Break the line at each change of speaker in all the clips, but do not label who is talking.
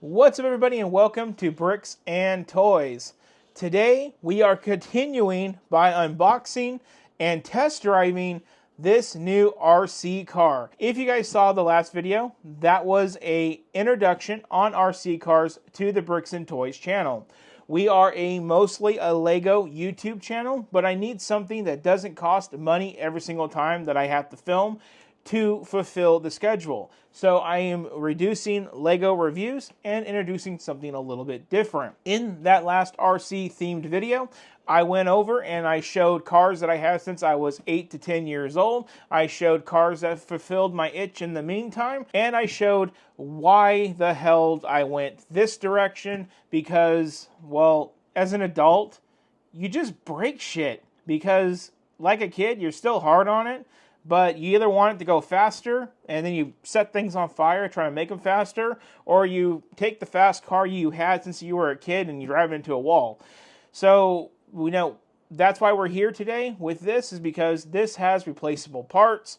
What's up, everybody, and welcome to Bricks and Toys. Today we are continuing by unboxing and test driving this new RC car. If you guys saw the last video, that was a introduction on RC cars to the Bricks and Toys channel. We are mostly a Lego YouTube channel, but I need something that doesn't cost money every single time that I have to film to fulfill the schedule. So I am reducing Lego reviews and introducing something a little bit different. In that last RC themed video, I went over and I showed cars that I have since I was 8 to 10 years old. I showed cars that fulfilled my itch in the meantime, and I showed why the hell I went this direction because, well, as an adult, you just break shit because like a kid, you're still hard on it. But you either want it to go faster, and then you set things on fire trying to make them faster, or you take the fast car you had since you were a kid and you drive it into a wall. So, we know that's why we're here today with this, is because this has replaceable parts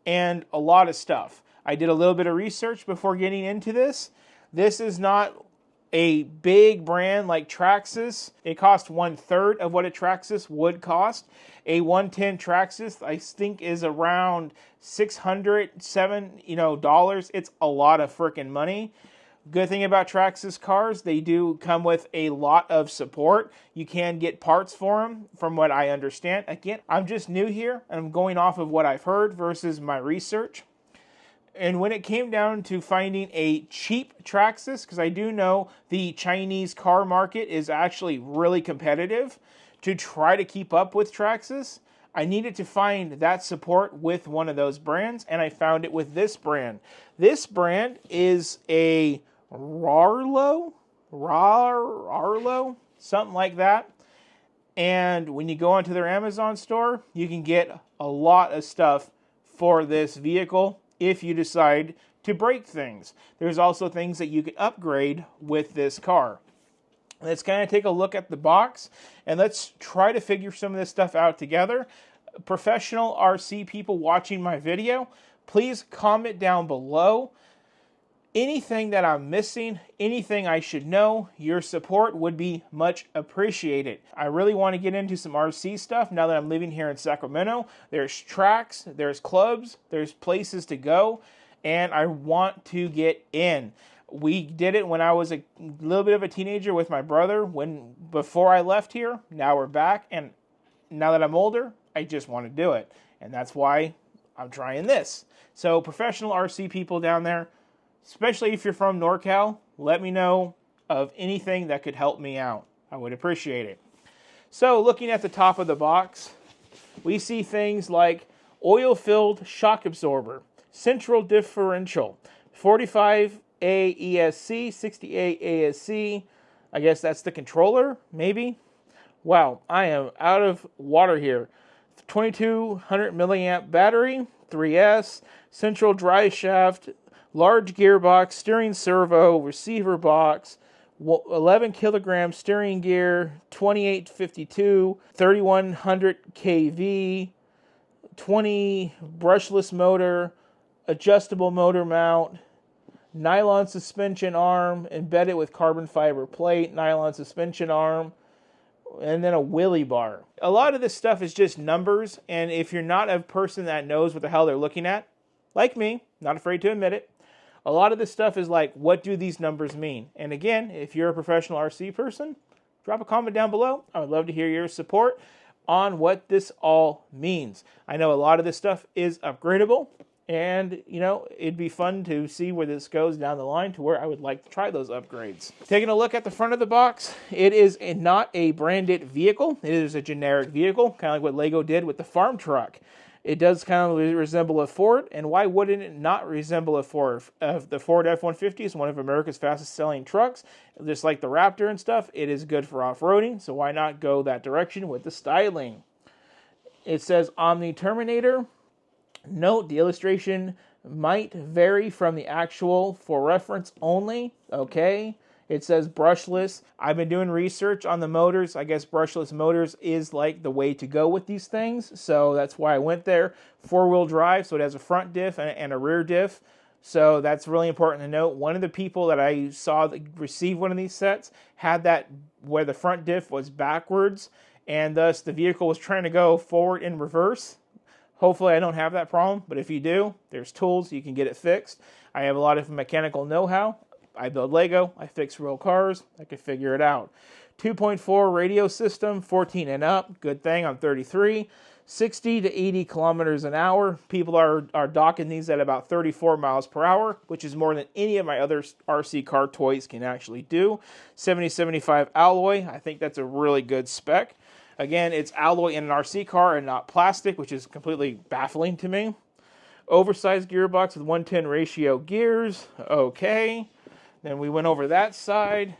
and a lot of stuff. I did a little bit of research before getting into this. This is not a big brand like Traxxas. It costs 1/3 of what a Traxxas would cost. A 110 Traxxas, I think, is around $607 It's a lot of freaking money. Good thing about Traxxas cars, they do come with a lot of support. You can get parts for them, from what I understand. Again, I'm just new here, and I'm going off of what I've heard versus my research. And when it came down to finding a cheap Traxxas, because I do know the Chinese car market is actually really competitive, to try to keep up with Traxxas, I needed to find that support with one of those brands, and I found it with this brand. This brand is a Rarlo, something like that. And when you go onto their Amazon store, you can get a lot of stuff for this vehicle if you decide to break things. There's also things that you can upgrade with this car. Let's kind of take a look at the box, and let's try to figure some of this stuff out together. Professional RC people watching my video, please comment down below anything that I'm missing, anything I should know. Your support would be much appreciated. I really want to get into some RC stuff now that I'm living here in Sacramento. There's tracks, there's clubs, there's places to go, and I want to get in. We did it when I was a little bit of a teenager with my brother before I left here. Now we're back, and now that I'm older, I just want to do it. And that's why I'm trying this. So professional RC people down there, especially if you're from NorCal, let me know of anything that could help me out. I would appreciate it. So looking at the top of the box, we see things like oil-filled shock absorber, central differential, 45A ESC, 60A ASC. I guess that's the controller, maybe. Wow, I am out of water here. 2200 milliamp battery, 3S, central drive shaft, large gearbox, steering servo, receiver box, 11 kilogram steering gear, 2852, 3100 kV, 20 brushless motor, adjustable motor mount, nylon suspension arm, embedded with carbon fiber plate, nylon suspension arm, and then a wheelie bar. A lot of this stuff is just numbers, and if you're not a person that knows what the hell they're looking at, like me, not afraid to admit it, a lot of this stuff is like, what do these numbers mean? And again, if you're a professional RC person, drop a comment down below. I would love to hear your support on what this all means. I know a lot of this stuff is upgradable, and, it'd be fun to see where this goes down the line to where I would like to try those upgrades. Taking a look at the front of the box, it is not a branded vehicle. It is a generic vehicle, kind of like what Lego did with the farm truck. It does kind of resemble a Ford, and why wouldn't it not resemble a Ford? The Ford F-150 is one of America's fastest selling trucks. Just like the Raptor and stuff, it is good for off-roading, so why not go that direction with the styling? It says Omni-Terminator. Note, the illustration might vary from the actual for reference only. Okay. It says brushless. I've been doing research on the motors. I guess brushless motors is like the way to go with these things. So that's why I went there. 4-wheel drive, so it has a front diff and a rear diff. So that's really important to note. One of the people that I saw that received one of these sets had that where the front diff was backwards, and thus the vehicle was trying to go forward in reverse. Hopefully I don't have that problem, but if you do, there's tools, you can get it fixed. I have a lot of mechanical know-how. I build Lego, I fix real cars, I can figure it out. 2.4 radio system, 14 and up, good thing, I'm 33. 60 to 80 kilometers an hour. People are docking these at about 34 miles per hour, which is more than any of my other RC car toys can actually do. 70-75 alloy, I think that's a really good spec. Again, it's alloy in an RC car and not plastic, which is completely baffling to me. Oversized gearbox with 1:10 ratio gears, okay. Then we went over that side.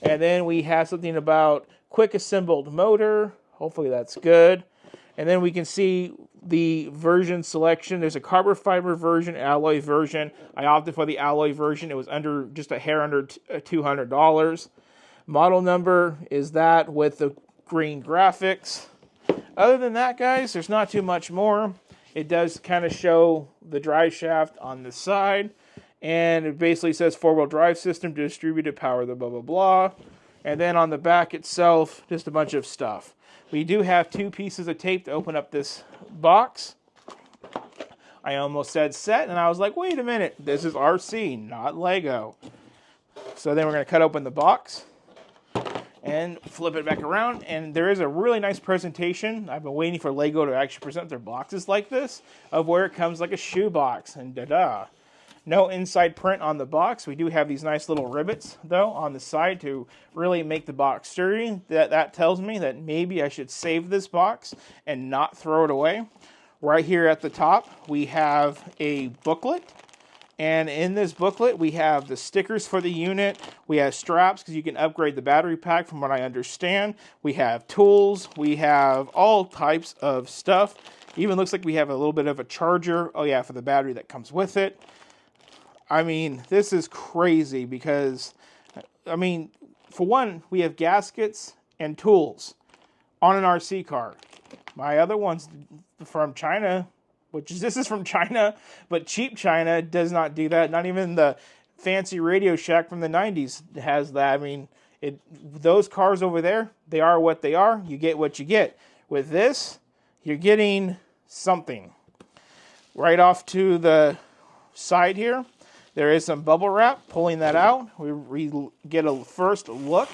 And then we have something about quick assembled motor. Hopefully that's good. And then we can see the version selection. There's a carbon fiber version, alloy version. I opted for the alloy version. It was under just a hair under $200. Model number is that with the green graphics. Other than that, guys, there's not too much more. It does kind of show the drive shaft on the side. And it basically says four-wheel drive system, distributed power, the blah, blah, blah. And then on the back itself, just a bunch of stuff. We do have 2 pieces of tape to open up this box. I almost said set, and I was like, wait a minute, this is RC, not Lego. So then we're going to cut open the box and flip it back around. And there is a really nice presentation. I've been waiting for Lego to actually present their boxes like this, of where it comes like a shoe box, and da-da. No inside print on the box. We do have these nice little rivets, though, on the side to really make the box sturdy. That tells me that maybe I should save this box and not throw it away. Right here at the top, we have a booklet. And in this booklet, we have the stickers for the unit. We have straps, because you can upgrade the battery pack, from what I understand. We have tools. We have all types of stuff. Even looks like we have a little bit of a charger. Oh, yeah, for the battery that comes with it. I mean, this is crazy because, I mean, for one, we have gaskets and tools on an RC car. My other one's from China, this is from China, but cheap China does not do that. Not even the fancy Radio Shack from the 90s has that. I mean, those cars over there, they are what they are. You get what you get. With this, you're getting something. Right off to the side here, there is some bubble wrap. Pulling that out, we get a first look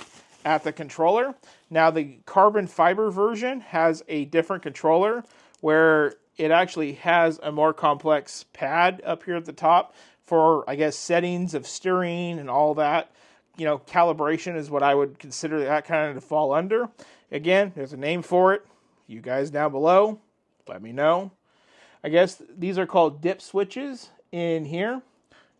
at the controller. Now, the carbon fiber version has a different controller where it actually has a more complex pad up here at the top for, I guess, settings of steering and all that. You know, calibration is what I would consider that kind of to fall under. Again, there's a name for it. You guys down below, let me know. I guess these are called dip switches in here.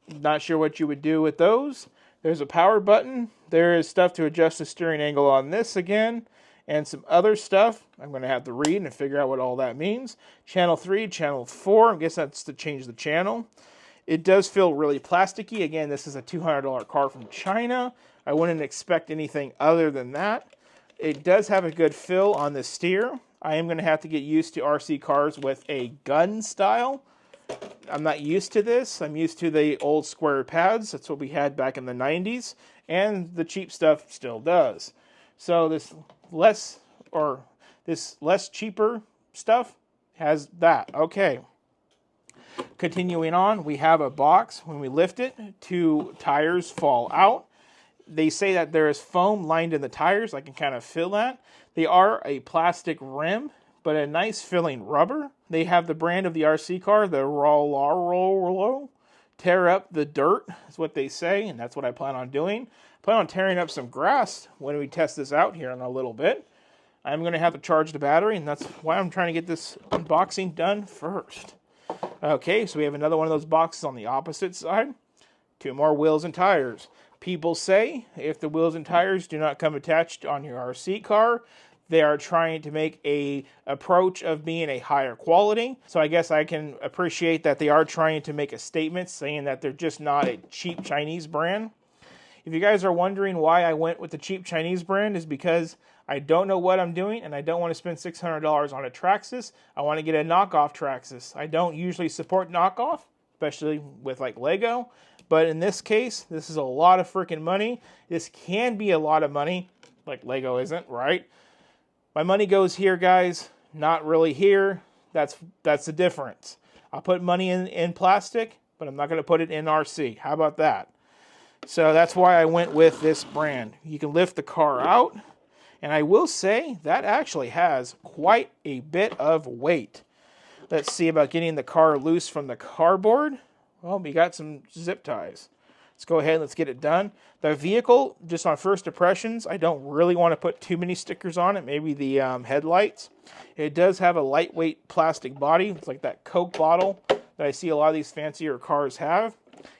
Not sure what you would do with those. There's a power button. There is stuff to adjust the steering angle on this again. And some other stuff I'm going to have to read and figure out what all that means. Channel 3, channel 4. I guess that's to change the channel. It does feel really plasticky. Again, this is a $200 car from China. I wouldn't expect anything other than that. It does have a good fill on the steer. I am going to have to get used to RC cars with a gun style. I'm not used to this. I'm used to the old square pads. That's what we had back in the 90s. And the cheap stuff still does. So this less cheaper stuff has that. Okay. Continuing on, we have a box. When we lift it, 2 tires fall out. They say that there is foam lined in the tires. I can kind of feel that. They are a plastic rim, but a nice filling rubber. They have the brand of the RC car, the Rollo. Tear up the dirt is what they say, and that's what I plan on doing. I plan on tearing up some grass when we test this out here in a little bit. I'm going to have to charge the battery, and that's why I'm trying to get this unboxing done first. Okay, so we have another one of those boxes on the opposite side. 2 more wheels and tires. People say if the wheels and tires do not come attached on your RC car, they are trying to make a approach of being a higher quality. So I guess I can appreciate that they are trying to make a statement saying that they're just not a cheap Chinese brand. If you guys are wondering why I went with the cheap Chinese brand, is because I don't know what I'm doing and I don't want to spend $600 on a Traxxas. I want to get a knockoff Traxxas. I don't usually support knockoff, especially with like Lego. But in this case, this is a lot of freaking money. This can be a lot of money, like Lego isn't, right? My money goes here, guys, not really here. That's the difference. I'll put money in plastic, but I'm not going to put it in RC. How about that? So that's why I went with this brand. You can lift the car out, and I will say that actually has quite a bit of weight. Let's see about getting the car loose from the cardboard. Well, we got some zip ties. Let's go ahead and let's get it done. The vehicle, just on first impressions, I don't really want to put too many stickers on it. Maybe the headlights. It does have a lightweight plastic body. It's like that Coke bottle that I see a lot of these fancier cars have.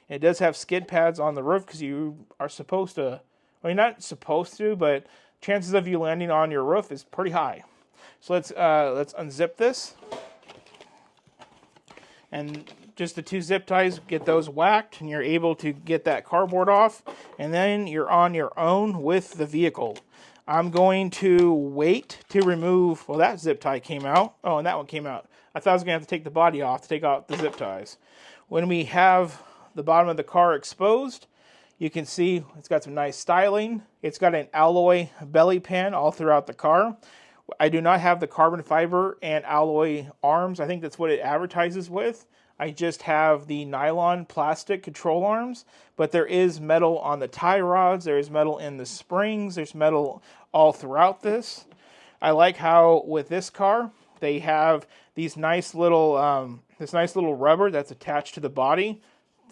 It does have skid pads on the roof because you are supposed to, well, you're not supposed to, but chances of you landing on your roof is pretty high. So let's unzip this. And just the 2 zip ties, get those whacked, and you're able to get that cardboard off, and then you're on your own with the vehicle. I'm going to wait to remove, well, that zip tie came out. Oh, and that one came out. I thought I was going to have to take the body off to take out the zip ties. When we have the bottom of the car exposed, you can see it's got some nice styling. It's got an alloy belly pan all throughout the car. I do not have the carbon fiber and alloy arms. I think that's what it advertises with. I just have the nylon plastic control arms, but there is metal on the tie rods. There is metal in the springs. There's metal all throughout this. I like how with this car they have these nice little rubber that's attached to the body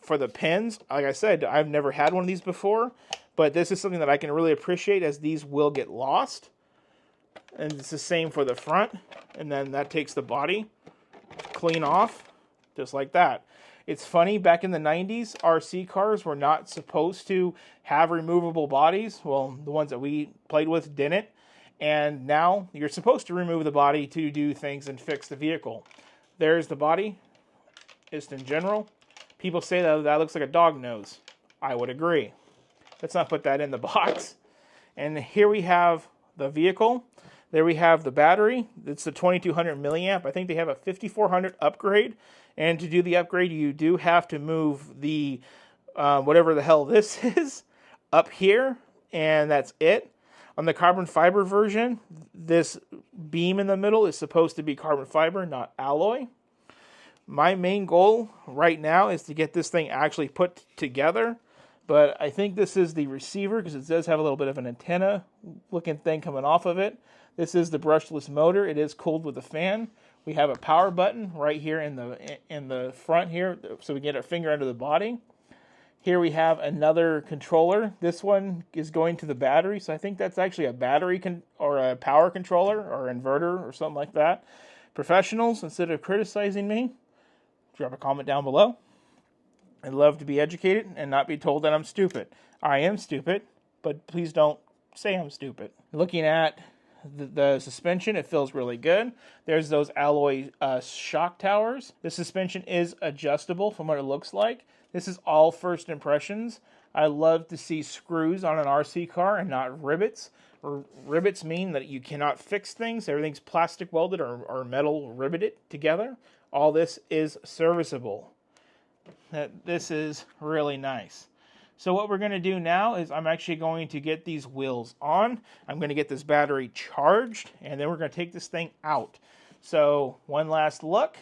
for the pins. Like I said, I've never had one of these before, but this is something that I can really appreciate as these will get lost. And it's the same for the front, and then that takes the body clean off, just like that. It's funny, back in the 90s, RC cars were not supposed to have removable bodies. Well, the ones that we played with didn't. And now you're supposed to remove the body to do things and fix the vehicle. There's the body, just in general. People say that looks like a dog nose. I would agree. Let's not put that in the box. And here we have the vehicle. There we have the battery. It's the 2200 milliamp. I think they have a 5400 upgrade. And to do the upgrade, you do have to move the, whatever the hell this is, up here. And that's it. On the carbon fiber version, this beam in the middle is supposed to be carbon fiber, not alloy. My main goal right now is to get this thing actually put together. But I think this is the receiver because it does have a little bit of an antenna looking thing coming off of it. This is the brushless motor. It is cooled with a fan. We have a power button right here in the front here, so we get our finger under the body. Here we have another controller. This one is going to the battery, so I think that's actually a battery or a power controller or inverter or something like that. Professionals, instead of criticizing me, drop a comment down below. I'd love to be educated and not be told that I'm stupid. I am stupid, but please don't say I'm stupid. Looking at the suspension, it feels really good. There's those alloy shock towers. The suspension is adjustable from what it looks like. This is all first impressions. I love to see screws on an RC car and not rivets. Rivets mean that you cannot fix things. Everything's plastic welded or metal riveted together. All this is serviceable. This is really nice. So what we're going to do now is I'm actually going to get these wheels on. I'm going to get this battery charged, and then we're going to take this thing out. So one last look,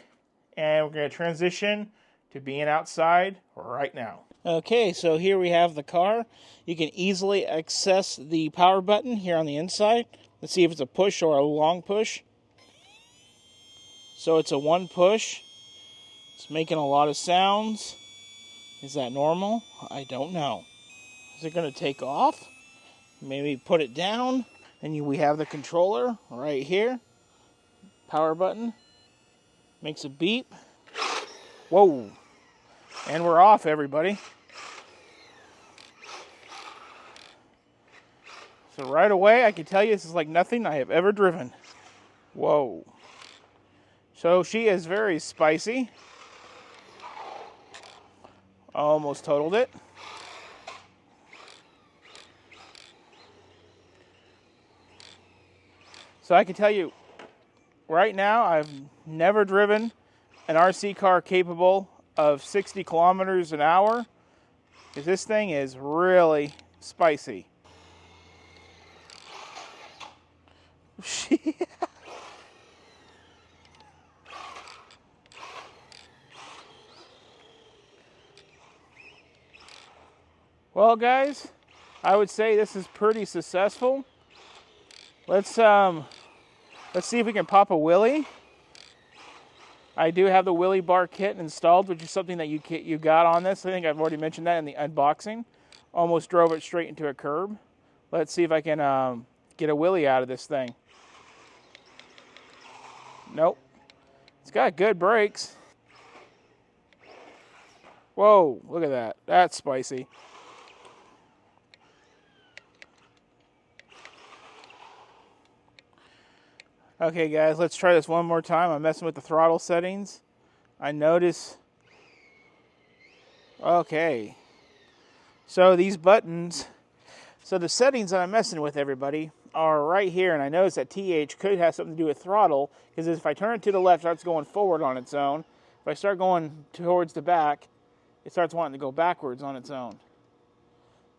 and we're going to transition to being outside right now. Okay, so here we have the car. You can easily access the power button here on the inside. Let's see if it's a push or a long push. So it's a one push. It's making a lot of sounds. Is that normal? I don't know. Is it going to take off? Maybe put it down. And we have the controller right here. Power button. Makes a beep. Whoa. And we're off, everybody. So right away, I can tell you this is like nothing I have ever driven. Whoa. So she is very spicy. Almost totaled it. So I can tell you, right now, I've never driven an RC car capable of 60 kilometers an hour. Because this thing is really spicy. Well, guys, I would say this is pretty successful. Let's see if we can pop a wheelie. I do have the wheelie bar kit installed, which is something that you got on this. I think I've already mentioned that in the unboxing. Almost drove it straight into a curb. Let's see if I can get a wheelie out of this thing. Nope. It's got good brakes. Whoa, look at that. That's spicy. Okay, guys, let's try this one more time. I'm messing with the throttle settings. I notice... Okay. So these buttons... So the settings that I'm messing with, everybody, are right here. And I notice that TH could have something to do with throttle. Because if I turn it to the left, it starts going forward on its own. If I start going towards the back, it starts wanting to go backwards on its own.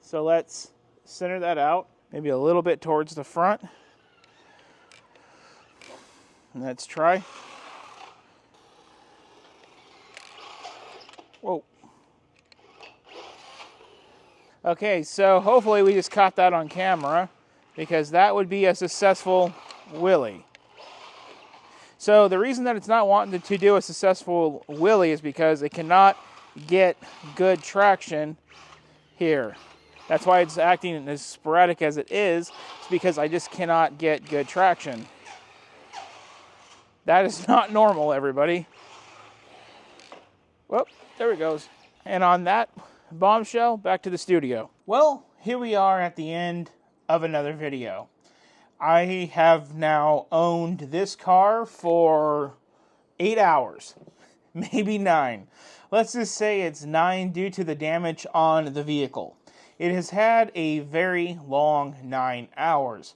So let's center that out. Maybe a little bit towards the front. Let's try. Whoa. Okay, so hopefully we just caught that on camera, because that would be a successful wheelie. So the reason that it's not wanting to do a successful wheelie is because it cannot get good traction here. That's why it's acting as sporadic as it is. It's because I just cannot get good traction. That is not normal, everybody. Well, there it goes. And on that bombshell, back to the studio. Well, here we are at the end of another video. I have now owned this car for 8 hours, maybe 9. Let's just say it's 9 due to the damage on the vehicle. It has had a very long 9 hours.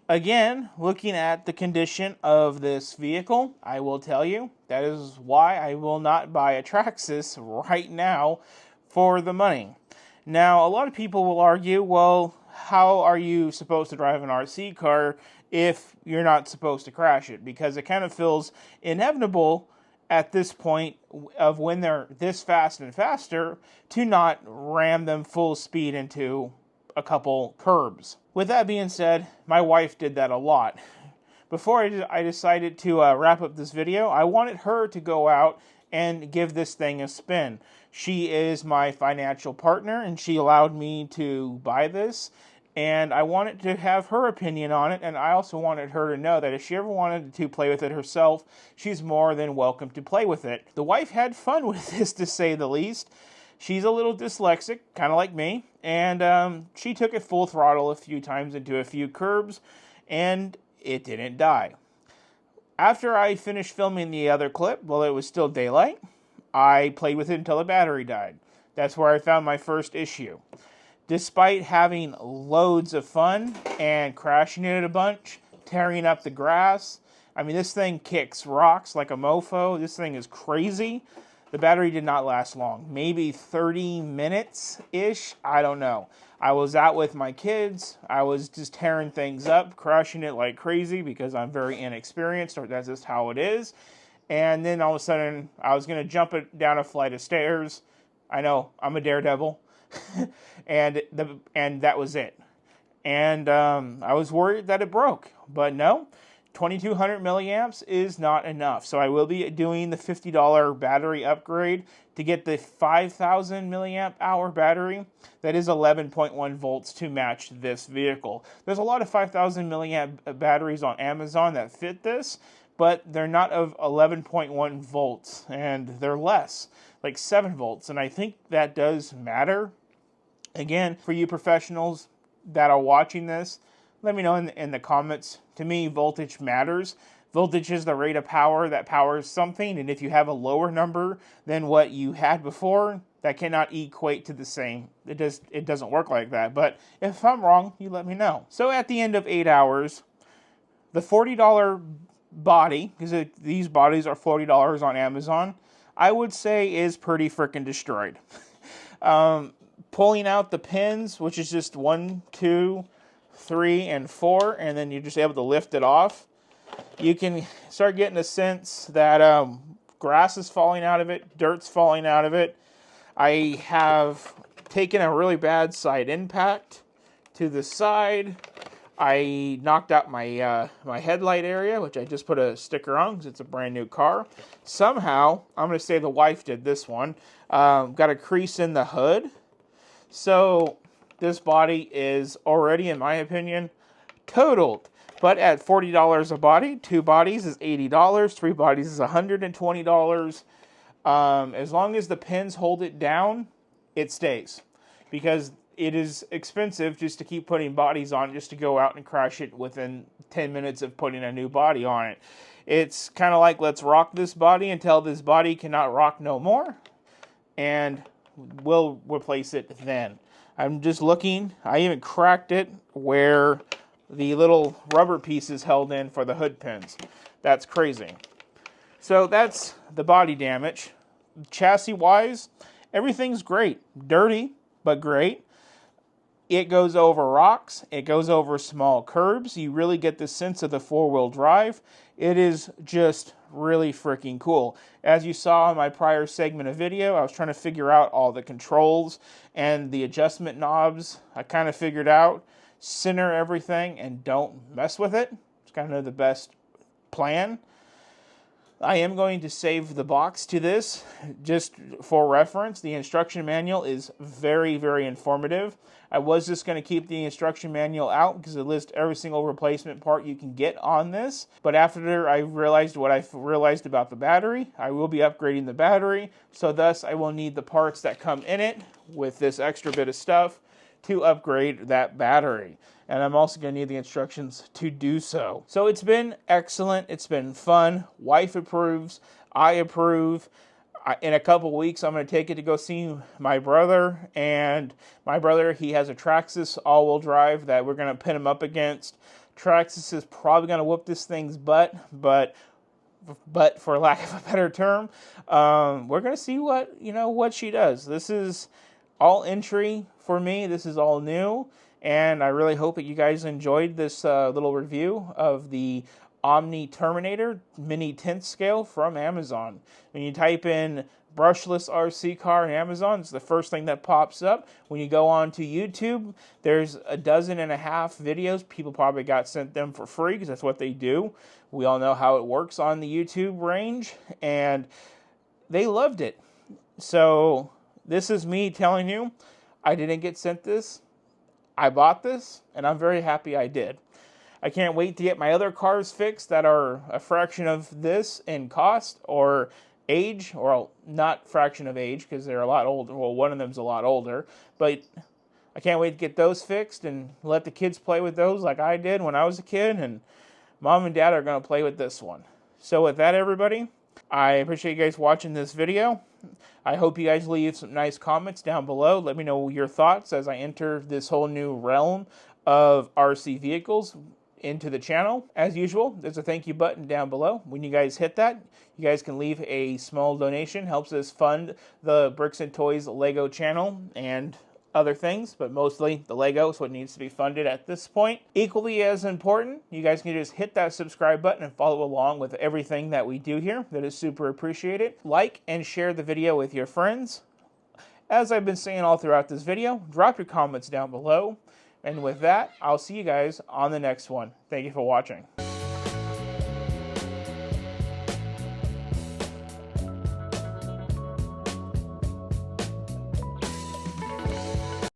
Again, looking at the condition of this vehicle, I will tell you, that is why I will not buy a Traxxas right now for the money. Now, a lot of people will argue, well, how are you supposed to drive an RC car if you're not supposed to crash it? Because it kind of feels inevitable at this point of when they're this fast and faster to not ram them full speed into a couple curbs. With that being said, my wife did that a lot. Before I decided to wrap up this video, I wanted her to go out and give this thing a spin. She is my financial partner, and she allowed me to buy this, and I wanted to have her opinion on it, and I also wanted her to know that if she ever wanted to play with it herself, she's more than welcome to play with it. The wife had fun with this, to say the least. She's a little dyslexic, kind of like me, and she took it full throttle a few times into a few curbs, and it didn't die. After I finished filming the other clip, while it was still daylight, I played with it until the battery died. That's where I found my first issue. Despite having loads of fun and crashing it a bunch, tearing up the grass, I mean, this thing kicks rocks like a mofo. This thing is crazy. The battery did not last long. Maybe 30 minutes-ish. I don't know. I was out with my kids. I was just tearing things up, crushing it like crazy because I'm very inexperienced, or that's just how it is. And then all of a sudden, I was going to jump it down a flight of stairs. I know, I'm a daredevil. and that was it. And I was worried that it broke. But no, 2200 milliamps is not enough. So I will be doing the $50 battery upgrade to get the 5000 milliamp hour battery. That is 11.1 volts to match this vehicle. There's a lot of 5000 milliamp batteries on Amazon that fit this, but they're not of 11.1 volts, and they're less, like 7 volts. And I think that does matter. Again, for you professionals that are watching this, let me know in the comments. To me, voltage matters. Voltage is the rate of power that powers something, and if you have a lower number than what you had before, that cannot equate to the same. It doesn't work like that. But if I'm wrong, you let me know. So at the end of 8 hours, the $40 body, because these bodies are $40 on Amazon, I would say is pretty freaking destroyed. Pulling out the pins, which is just 1, 2, 3, and 4, and then you're just able to lift it off. You can start getting a sense that grass is falling out of it, dirt's falling out of it. I have taken a really bad side impact to the side. I knocked out my my headlight area, which I just put a sticker on because it's a brand new car. Somehow, I'm going to say the wife did this one, got a crease in the hood. So this body is already, in my opinion, totaled. But at $40 a body, 2 bodies is $80, 3 bodies is $120. As long as the pins hold it down, it stays. Because it is expensive just to keep putting bodies on, just to go out and crash it within 10 minutes of putting a new body on it. It's kind of like, let's rock this body until this body cannot rock no more, and we'll replace it then. I'm just looking. I even cracked it where the little rubber pieces held in for the hood pins. That's crazy. So that's the body damage. Chassis-wise, everything's great. Dirty, but great. It goes over rocks. It goes over small curbs. You really get the sense of the 4-wheel drive. It is just really freaking cool. As you saw in my prior segment of video, I was trying to figure out all the controls and the adjustment knobs. I kind of figured out, center everything and don't mess with it. It's kind of the best plan. I am going to save the box to this just for reference. The instruction manual is very, very informative. I was just going to keep the instruction manual out because it lists every single replacement part you can get on this. But after I realized what I realized about the battery, I will be upgrading the battery. So thus, I will need the parts that come in it with this extra bit of stuff to upgrade that battery. And I'm also going to need the instructions to do so. So it's been excellent. It's been fun. Wife approves. I approve. In a couple weeks, I'm going to take it to go see my brother. And my brother, he has a Traxxas all-wheel drive that we're going to pin him up against. Traxxas is probably going to whoop this thing's butt, but for lack of a better term, we're going to see what she does. This is all entry for me. This is all new. And I really hope that you guys enjoyed this little review of the Omni-Terminator mini 10th scale from Amazon. When you type in brushless RC car in Amazon, it's the first thing that pops up. When you go on to YouTube, there's 12.5 videos. People probably got sent them for free because that's what they do. We all know how it works on the YouTube range, and they loved it. So this is me telling you, I didn't get sent this. I bought this, and I'm very happy I did. I can't wait to get my other cars fixed that are a fraction of this in cost or age, or not fraction of age because they're a lot older. Well, one of them's a lot older, but I can't wait to get those fixed and let the kids play with those like I did when I was a kid, and Mom and Dad are going to play with this one. So with that, everybody, I appreciate you guys watching this video. I hope you guys leave some nice comments down below. Let me know your thoughts as I enter this whole new realm of RC vehicles into the channel. As usual, there's a thank you button down below. When you guys hit that, you guys can leave a small donation. Helps us fund the Bricks and Toys Lego channel and other things, but mostly the Lego is what needs to be funded at this point. Equally as important, you guys can just hit that subscribe button and follow along with everything that we do here. That is super appreciated. Like and share the video with your friends. As I've been saying all throughout this video, drop your comments down below. And with that, I'll see you guys on the next one. Thank you for watching.